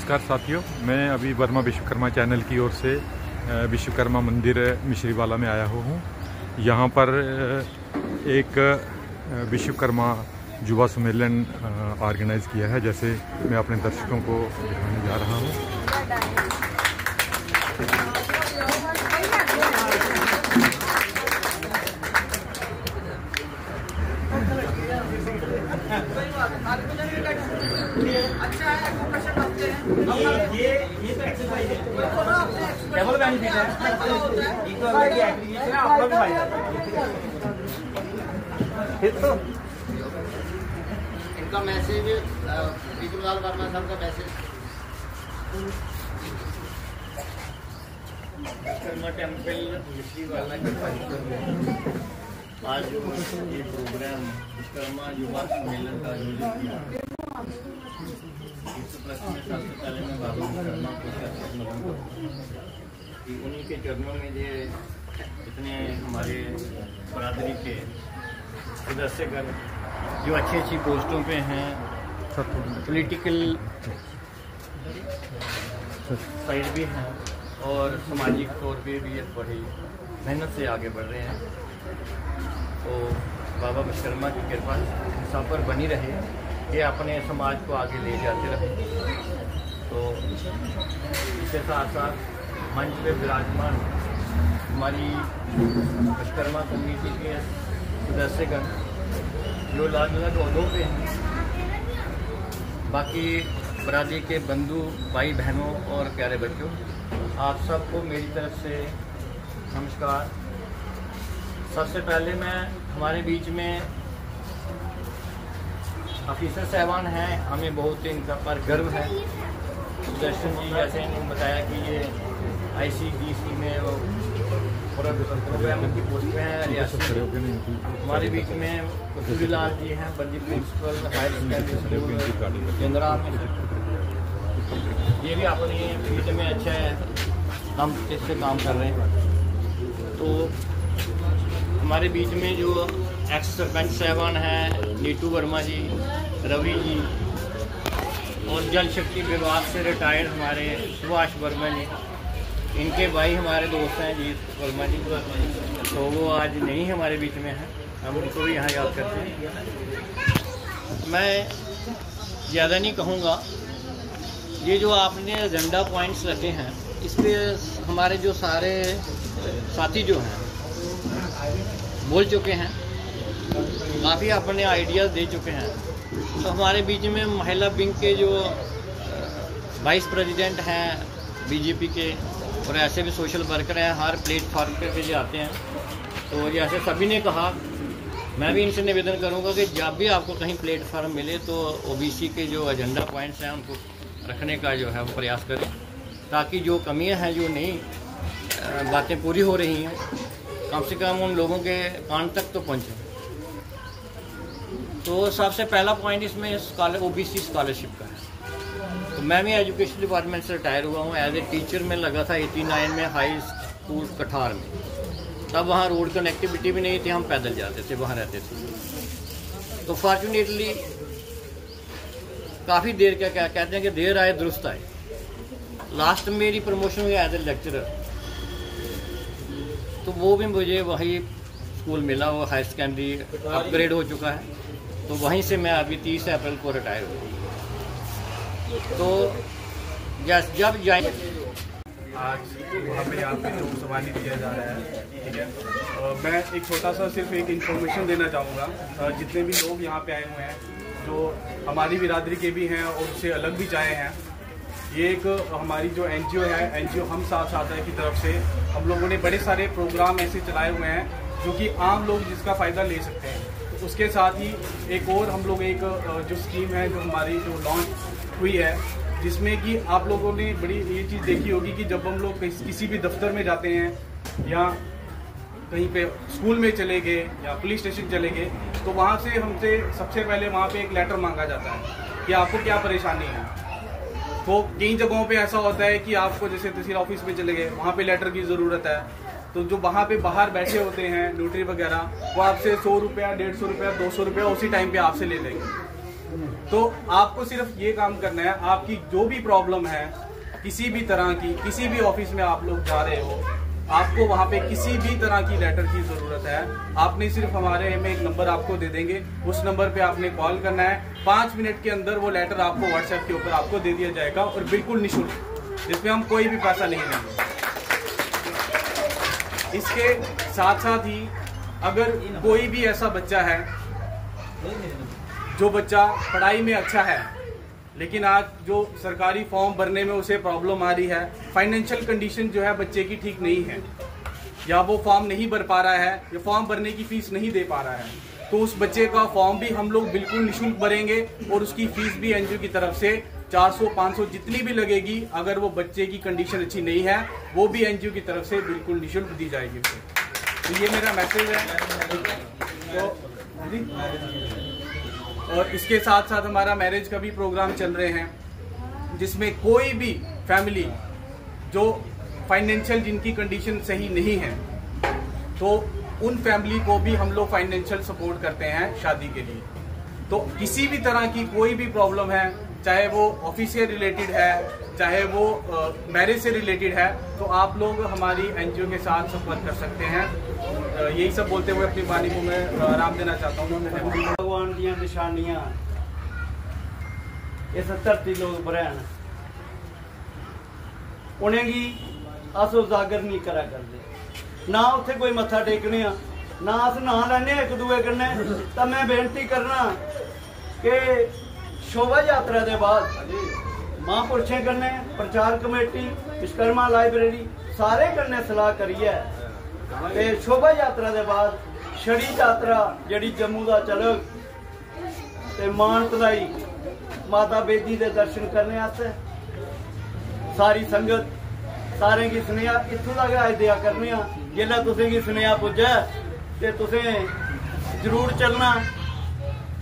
नमस्कार साथियों, मैं अभी वर्मा विश्वकर्मा चैनल की ओर से विश्वकर्मा मंदिर मिश्रीवाला में आया हूँ। यहाँ पर एक विश्वकर्मा युवा सम्मेलन ऑर्गेनाइज़ किया है, जैसे मैं अपने दर्शकों को दिखाने जा रहा हूँ। अच्छा है, ये तो एक्सरसाइज है, डबल बेनिफिट है, इक्वल की एग्रीगेशन है, आपका भी फायदा है। तो इनका मैसेज विश्वलाल वर्मा साहब का मैसेज विश्वकर्मा टेम्पल मिश्रीवाला के आज ये प्रोग्राम विश्वकर्मा युवा सम्मेलन का आयोजित किया। इस प्रश्न में सबसे पहले मैं बाबा विश्वकर्मा को कि उन्हीं के चरणों में ये इतने हमारे बरादरी के सदस्यगण जो अच्छी पोस्टों पे हैं, पॉलिटिकल साइड भी हैं और सामाजिक तौर पे भी बड़ी मेहनत से आगे बढ़ रहे हैं। तो बाबा विश्वकर्मा की कृपा सब पर बनी रहे कि अपने समाज को आगे ले जाते रहे। तो इसके साथ साथ मंच पे विराजमान हमारी विश्वकर्मा कम्युनिटी के सदस्यगण जो अलग अलग ओहदों पे हैं, बाकी बरादरी के बंधु भाई बहनों और प्यारे बच्चों, आप सबको मेरी तरफ से नमस्कार। सबसे पहले मैं हमारे बीच में ऑफिसर साहबान हैं, हमें बहुत इनका पर गर्व है। दर्शन जी जैसे इन्होंने बताया कि ये ICDC में प्रोग्राम की पोस्ट पे हैं रियासत। हमारे बीच में कस्तूरीलाल जी हैं, बंदी प्रिंसिपल हायर सेकेंडरी चंद्रा में, ये भी अपनी फील्ड में अच्छा है, हम इससे काम कर रहे हैं। तो हमारे बीच में जो एक्स सरपंच साहबान हैं, नीतू वर्मा जी, रवि जी, और जल शक्ति विभाग से रिटायर्ड हमारे सुभाष वर्मा जी, इनके भाई हमारे दोस्त हैं जी वर्मा जी, तो वो आज नहीं हमारे बीच में हैं, हम उनको भी यहाँ याद करते हैं। मैं ज़्यादा नहीं कहूँगा, ये जो आपने एजेंडा पॉइंट्स रखे हैं, इस पर हमारे जो सारे साथी जो हैं बोल चुके हैं, काफ़ी अपने आइडियाज़ दे चुके हैं। तो हमारे बीच में महिला विंग के जो वाइस प्रेसिडेंट हैं BJP के, और ऐसे भी सोशल वर्कर हैं, हर प्लेटफार्म पे जाते हैं। तो जैसे सभी ने कहा, मैं भी इनसे निवेदन करूंगा कि जब भी आपको कहीं प्लेटफार्म मिले तो OBC के जो एजेंडा पॉइंट्स हैं उनको रखने का जो है वो प्रयास करें, ताकि जो कमियां हैं, जो नई बातें पूरी हो रही हैं, कम से कम उन लोगों के कान तक तो पहुँचे। तो सबसे पहला पॉइंट इसमें OBC स्कॉलरशिप का है। तो मैं भी एजुकेशन डिपार्टमेंट से रिटायर हुआ हूँ, एज ए टीचर में लगा था 89 में हाई स्कूल कठार में। तब वहाँ रोड कनेक्टिविटी भी नहीं थी, हम पैदल जाते थे, वहाँ रहते थे। तो फॉर्चुनेटली काफ़ी देर क्या कहते हैं कि देर आए दुरुस्त आए, लास्ट में मेरी प्रमोशन हुई एज ए लेक्चरर। तो वो भी मुझे वही स्कूल मिला, वो हायर सेकेंडरी अपग्रेड हो चुका है। तो वहीं से मैं अभी 30 अप्रैल को रिटायर हुआ। तो जब जाए आज वहाँ पे यहाँ पे जो सवारी दिया जा रहा है, ठीक है, मैं एक छोटा सा सिर्फ एक इन्फॉर्मेशन देना चाहूँगा। जितने भी लोग यहाँ पे आए हुए हैं, जो हमारी बिरादरी के भी हैं और उससे अलग भी जाए हैं, ये एक हमारी जो NGO है, NGO हम साथ साथ है की तरफ से हम लोगों ने बड़े सारे प्रोग्राम ऐसे चलाए हुए हैं जो कि आम लोग जिसका फ़ायदा ले सकते हैं। तो उसके साथ ही एक और हम लोग एक जो स्कीम है जो हमारी जो लॉन्च हुई है, जिसमें कि आप लोगों ने बड़ी ये चीज़ देखी होगी कि जब हम लोग किसी भी दफ्तर में जाते हैं या कहीं पे स्कूल में चले गए या पुलिस स्टेशन चले गए, तो वहाँ से हमसे सबसे पहले वहाँ पे एक लेटर मांगा जाता है कि आपको क्या परेशानी है। तो कई जगहों पे ऐसा होता है कि आपको जैसे तहसील ऑफिस में चले गए, वहाँ पे लेटर की ज़रूरत है, तो जो वहाँ पे बाहर बैठे होते हैं नोटरी वगैरह, वो आपसे 100 रुपया, 150 रुपया, 200 रुपया उसी टाइम पे आपसे ले लेंगे। तो आपको सिर्फ ये काम करना है, आपकी जो भी प्रॉब्लम है किसी भी तरह की, किसी भी ऑफिस में आप लोग जा रहे हो, आपको वहां पे किसी भी तरह की लेटर की जरूरत है, आपने सिर्फ हमारे में एक नंबर आपको दे देंगे, उस नंबर पे आपने कॉल करना है। 5 मिनट के अंदर वो लेटर आपको व्हाट्सएप के ऊपर आपको दे दिया जाएगा, और बिल्कुल निःशुल्क, जिसमें हम कोई भी पैसा नहीं लेंगे। इसके साथ साथ ही अगर कोई भी ऐसा बच्चा है जो बच्चा पढ़ाई में अच्छा है, लेकिन आज जो सरकारी फॉर्म भरने में उसे प्रॉब्लम आ रही है, फाइनेंशियल कंडीशन जो है बच्चे की ठीक नहीं है, या वो फॉर्म नहीं भर पा रहा है, या फॉर्म भरने की फीस नहीं दे पा रहा है, तो उस बच्चे का फॉर्म भी हम लोग बिल्कुल निःशुल्क भरेंगे, और उसकी फीस भी एनजीओ की तरफ से 400-500 जितनी भी लगेगी, अगर वो बच्चे की कंडीशन अच्छी नहीं है, वो भी एनजीओ की तरफ से बिल्कुल निःशुल्क दी जाएगी उसे। तो ये मेरा मैसेज है। तो और इसके साथ साथ हमारा मैरिज का भी प्रोग्राम चल रहे हैं, जिसमें कोई भी फैमिली जो फाइनेंशियल जिनकी कंडीशन सही नहीं है, तो उन फैमिली को भी हम लोग फाइनेंशियल सपोर्ट करते हैं शादी के लिए। तो किसी भी तरह की कोई भी प्रॉब्लम है, चाहे वो ऑफिस से रिलेटेड है, चाहे वो मैरिज से रिलेटेड है, तो आप लोग हमारी एनजीओ के साथ संपर्क कर सकते हैं। यही सब बोलते हुए अपनी वाणी को मैं आराम देना चाहता हूँ। भगवान दी निशानियां इस धरती लोग बरैन उन्हें गी अस उजागर नहीं करा करते, ना उत्थे कोई मत्था टेकने, ना अस ना लैने एक दूए कन्नै। तो मैं बेनती करना कि शोभा यात्रा के बाद महापुरुषें कन्नै, प्रचार कमेटी, विश्वकर्मा लाइब्रेरी सारे कन्नै सलाह करिए ते शोभा यात्रा के बाद छड़ी यात्रा जिहड़ी जम्मू का चलग ते मानतलाई माता बेदी के दर्शन करने आस्ते सारी संगत सारे की सुनेहा इत्थों तक अज दिया करने। जिसलै तुसें गी सुनेहा पुज्जे ते तुसें जरूर चलना।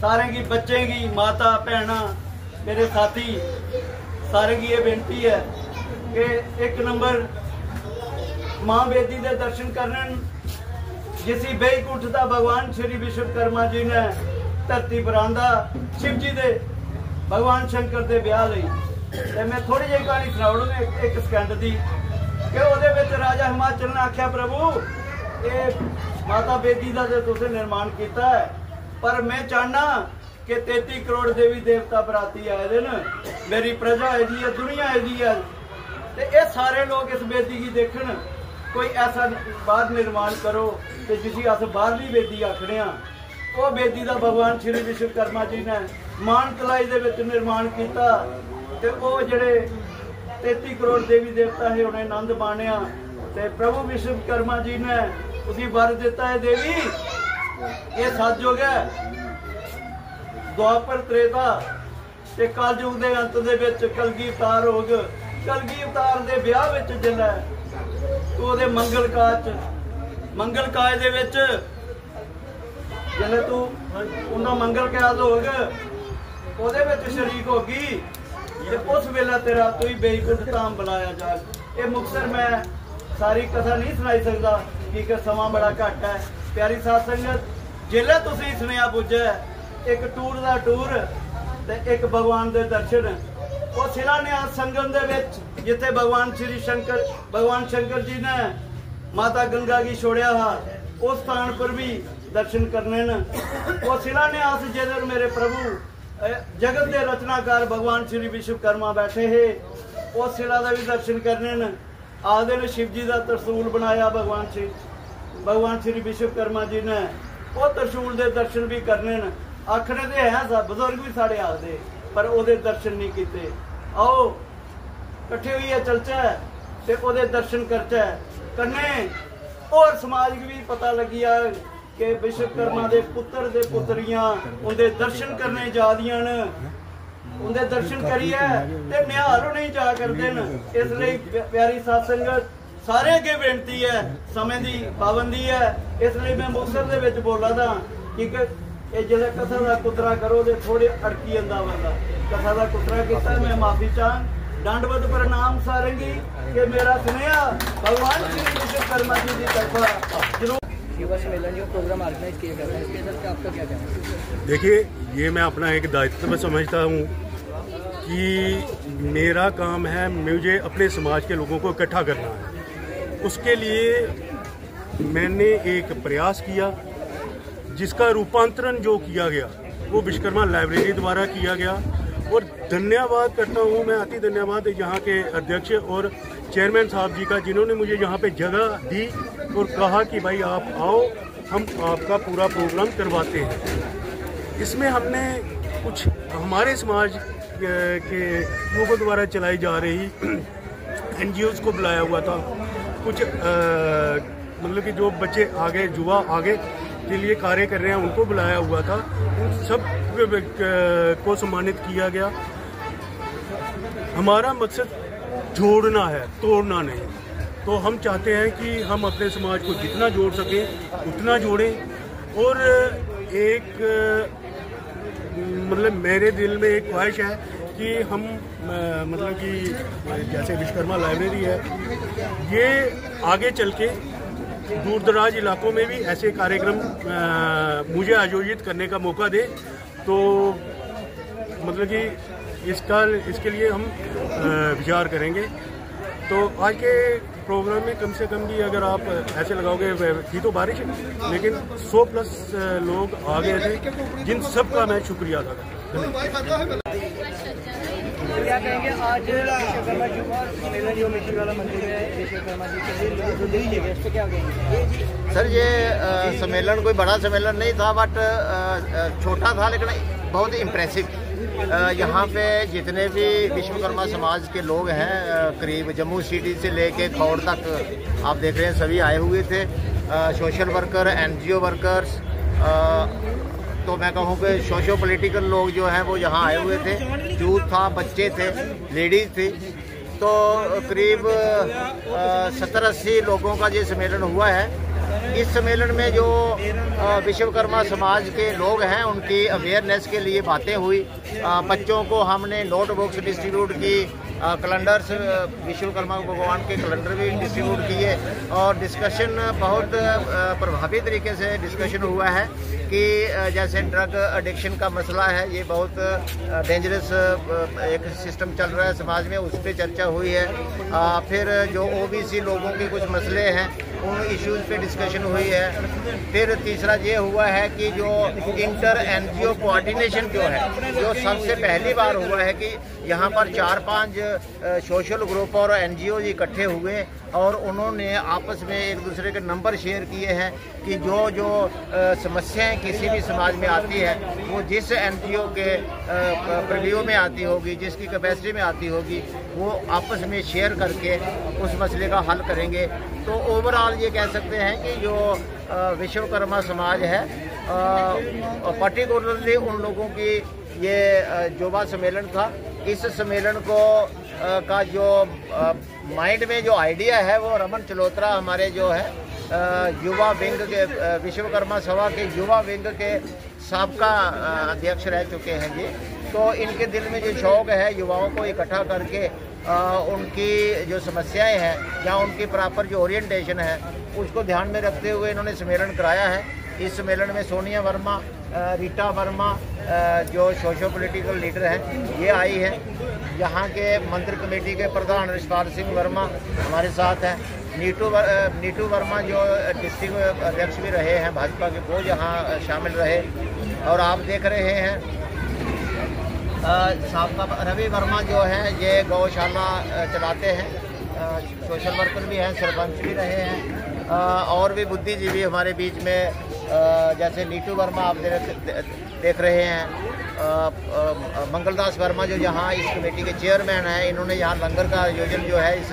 सारे की बच्चे की माता भैना मेरे साथी सारे की ये बेनती है कि एक नंबर मां बेदी के दर्शन करने, जिसी बेईकुंठ दा भगवान श्री विश्वकर्मा जी ने धरती पर आंदा शिव जी दे भगवान शंकर के ब्याह लई। ते मैं थोड़ी जी कहानी सुनाऊंगा एक सेकंड दी कि उहदे विच राजा हिमाचल ने आख्या प्रभु ये माता बेदी का तो तुसें निर्माण किया है, पर मैं चाहना कि 33 करोड़ देवी देवता बराती आए दे न, मेरी प्रजा आई है, दुनिया आई है, ते ये सारे लोग इस बेदी की देखन। कोई ऐसा बाहर निर्माण करो कि जिसी अस बाहरली बेदी आखने आ, वो बेदी का भगवान श्री विश्वकर्मा जी ने मानतलाई दे विच निर्माण किया, ते वो जिहड़े 33 करोड़ देवी देवता है उन्हें आनंद माणिया, ते प्रभु विश्वकर्मा जी ने उसी वर दिता है देवी ये सतयुग है, द्वापर त्रेता ते कलयुग दे अंत दे विच कलगी अवतार हो गए। कलगी अवतार दे ब्याह विच जिल्लै तू उहदे मंगल काज दे विच जिल्लै तू उन्दा मंगल काज हो गए उहदे विच शरीक होगी, ते उस वेले तेरा तू ही बेईकुंठ धाम बुलाया जा। ये मुक्तसर मैं सारी कथा नहीं सुनाई सकता क्योंकि समा बड़ा घट है। प्यारी साध संगत जिल्लै तुसीं सुनेहा पुज्जे एक टूर का टूर ते एक भगवान के दर्शन, वो शिलान्यास संगम दे विच जिथे भगवान शंकर जी ने माता गंगा की छोड़िया था, उस स्थान पर भी दर्शन करने न। वो शिलान्यास जिधर मेरे प्रभु जगत के रचनाकार भगवान श्री विश्वकर्मा बैठे है, उस शिला का भी दर्शन करने न। आदे ने शिव जी का त्रिशूल बनाया भगवान श्री विश्वकर्मा जी ने, वो त्रिशूल के दर्शन भी करने न। आखने तो है सब बजुर्ग भी साढ़े आखते, पर ओदे दर्शन नहीं किए। आओ कट्ठे होइए चलचे ते ओदे दर्शन करचे कन्ने, और समाज को भी पता लगी है कि विश्वकर्मा दे पुत्र दे पुत्रियां उनके दर्शन करने जा दियां न, उनके दर्शन करिए ते निहाल नहीं जा करते न। इसलिए प्यारी साध संगत सारे अगे बेनती है, समय की पाबंदी है, इसलिए मैं मुक्तसर दे विच बोला था क्योंकि ये जिस कथा का कुतरा करो तो थोड़े अड़की जाता बंदा। कथा का कुतरा किया मैं माफी चाह, दंडवत प्रणाम सारंगी कि मेरा सुनिया भगवान श्री विश्वकर्मा जी की तरफा जरूर। युवा सम्मेलन जो प्रोग्राम ऑर्गेनाइज किया जाता है, इसके अंदर आपका क्या कहना है? देखिए, ये मैं अपना एक दायित्व समझता हूँ कि मेरा काम है, मुझे अपने समाज के लोगों को इकट्ठा करना है। उसके लिए मैंने एक प्रयास किया जिसका रूपांतरण जो किया गया वो विश्वकर्मा लाइब्रेरी द्वारा किया गया। और धन्यवाद करता हूँ मैं, अति धन्यवाद यहाँ के अध्यक्ष और चेयरमैन साहब जी का, जिन्होंने मुझे यहाँ पे जगह दी और कहा कि भाई आप आओ, हम आपका पूरा प्रोग्राम करवाते हैं। इसमें हमने कुछ हमारे समाज के लोगों द्वारा चलाई जा रही NGOs को बुलाया हुआ था, कुछ मतलब कि जो बच्चे आगे युवा आगे के लिए कार्य कर रहे हैं उनको बुलाया हुआ था, उन सब को सम्मानित किया गया। हमारा मकसद जोड़ना है, तोड़ना नहीं। तो हम चाहते हैं कि हम अपने समाज को जितना जोड़ सकें उतना जोड़ें। और एक मतलब मेरे दिल में एक ख्वाहिश है कि हम मतलब कि जैसे विश्वकर्मा लाइब्रेरी है, ये आगे चल के दूर दराज इलाकों में भी ऐसे कार्यक्रम मुझे आयोजित करने का मौका दे, तो मतलब कि इसके लिए हम विचार करेंगे। तो आज के प्रोग्राम में कम से कम भी अगर आप ऐसे लगाओगे, थी तो बारिश लेकिन 100+ लोग आ गए थे, जिन सब का मैं शुक्रिया अदा करता हूँ। क्या कहेंगे आज विश्वकर्मा युवा सम्मेलन जो मिश्री वाला मंदिर है विश्वकर्मा जी के लिए जो दिल्ली है, इस पर क्या कहेंगे? सर, ये सम्मेलन कोई बड़ा सम्मेलन नहीं था, बट छोटा था लेकिन बहुत इम्प्रेसिव। यहाँ पे जितने भी विश्वकर्मा समाज के लोग हैं, करीब जम्मू सिटी से लेके खौड़ तक आप देख रहे हैं, सभी आए हुए थे। सोशल वर्कर, NGO वर्कर्स, तो मैं कहूँ कि सोशो पॉलिटिकल लोग जो हैं वो यहाँ आए हुए थे। यूथ था, बच्चे थे, लेडीज़ थी। तो करीब 70-80 लोगों का ये सम्मेलन हुआ है। इस सम्मेलन में जो विश्वकर्मा समाज के लोग हैं उनकी अवेयरनेस के लिए बातें हुई। बच्चों को हमने नोटबुक्स डिस्ट्रीब्यूट की, कैलेंडर्स, विश्वकर्मा भगवान के कैलेंडर भी डिस्ट्रीब्यूट किए। और डिस्कशन बहुत प्रभावी तरीके से डिस्कशन हुआ है कि जैसे ड्रग एडिक्शन का मसला है, ये बहुत डेंजरस एक सिस्टम चल रहा है समाज में, उस पर चर्चा हुई है। फिर जो OBC लोगों के कुछ मसले हैं उन इश्यूज़ पे डिस्कशन हुई है। फिर तीसरा ये हुआ है कि जो इंटर NGO कोऑर्डिनेशन जो है, जो सबसे पहली बार हुआ है कि यहाँ पर 4-5 सोशल ग्रुप और NGO इकट्ठे हुए और उन्होंने आपस में एक दूसरे के नंबर शेयर किए हैं कि जो समस्याएं किसी भी समाज में आती है वो जिस NGO के प्रीव्यू में आती होगी, जिसकी कैपेसिटी में आती होगी, वो आपस में शेयर करके उस मसले का हल करेंगे। तो ओवरऑल ये कह सकते हैं कि जो विश्वकर्मा समाज है, पर्टिकुलरली उन लोगों की ये युवा सम्मेलन था। इस सम्मेलन को का जो माइंड में जो आइडिया है वो रमन चलोत्रा हमारे जो है युवा विंग के, विश्वकर्मा सभा के युवा विंग के साबका अध्यक्ष रह चुके हैं जी। तो इनके दिल में जो शौक़ है युवाओं को इकट्ठा करके उनकी जो समस्याएं हैं या उनकी प्रॉपर जो ओरिएंटेशन है उसको ध्यान में रखते हुए इन्होंने सम्मेलन कराया है। इस सम्मेलन में सोनिया वर्मा, रीटा वर्मा जो सोशो पॉलिटिकल लीडर हैं ये आई है। यहाँ के मंदिर कमेटी के प्रधान ऋषपाल सिंह वर्मा हमारे साथ हैं। नीटू वर्मा जो डिस्ट्रिक्ट अध्यक्ष भी रहे हैं भाजपा के, वो यहाँ शामिल रहे। और आप देख रहे हैं साहब रवि वर्मा जो है ये गौशाला चलाते हैं, सोशल वर्कर भी हैं, सरपंच भी रहे हैं। और भी बुद्धिजीवी हमारे बीच में जैसे नीटू वर्मा आप देख रहे हैं, मंगलदास वर्मा जो यहाँ इस कमेटी के चेयरमैन हैं, इन्होंने यहाँ लंगर का आयोजन जो है इस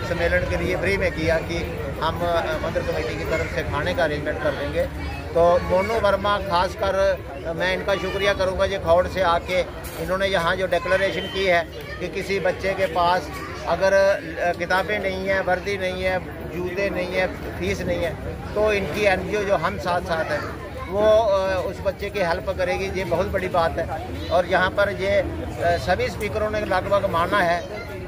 सम्मेलन के लिए फ्री में किया कि हम मंदिर कमेटी की तरफ से खाने का अरेंजमेंट कर देंगे। तो मोनू वर्मा खासकर मैं इनका शुक्रिया करूँगा जो खौड़ से आके इन्होंने यहाँ जो डिक्लेरेशन की है कि किसी बच्चे के पास अगर किताबें नहीं हैं, वर्दी नहीं है, जूते नहीं है, फीस नहीं है, तो इनकी NGO जो हम साथ हैं वो उस बच्चे की हेल्प करेगी। ये बहुत बड़ी बात है। और यहाँ पर ये सभी स्पीकरों ने लगभग माना है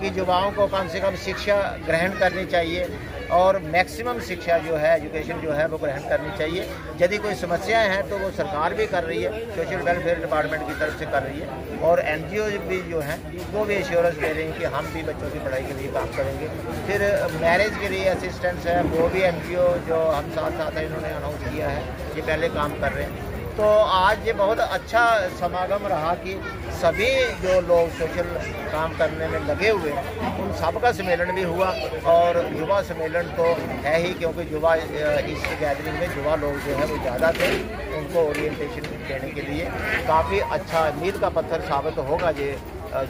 कि युवाओं को कम से कम शिक्षा ग्रहण करनी चाहिए और मैक्सिमम शिक्षा जो है, एजुकेशन जो है वो ग्रहण करनी चाहिए। यदि कोई समस्याएं हैं तो वो सरकार भी कर रही है, सोशल वेलफेयर डिपार्टमेंट की तरफ से कर रही है, और NGO भी जो हैं वो भी एश्योरेंस दे रही हैं कि हम भी बच्चों की पढ़ाई के लिए काम करेंगे। फिर मैरिज के लिए असिस्टेंस है, वो भी NGO जो हम साथ है इन्होंने अनाउंस किया है, ये पहले काम कर रहे हैं। तो आज ये बहुत अच्छा समागम रहा कि सभी जो लोग सोशल काम करने में लगे हुए हैं उन सब का सम्मेलन भी हुआ, और युवा सम्मेलन तो है ही, क्योंकि युवा इस गैदरिंग में युवा लोग जो है वो ज़्यादा थे, उनको ओरिएंटेशन देने के लिए काफ़ी अच्छा मील का पत्थर साबित होगा ये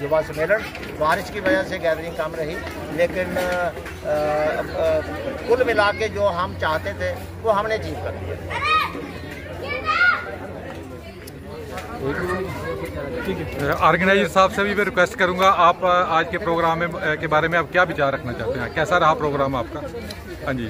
युवा सम्मेलन। बारिश की वजह से गैदरिंग कम रही, लेकिन कुल मिला के जो हम चाहते थे वो हमने अचीव कर दिया। ऑर्गेनाइजर साहब से भी मैं रिक्वेस्ट करूंगा, आप आज के प्रोग्राम के बारे में आप क्या विचार रखना चाहते हैं? कैसा रहा प्रोग्राम आपका? हाँ जी।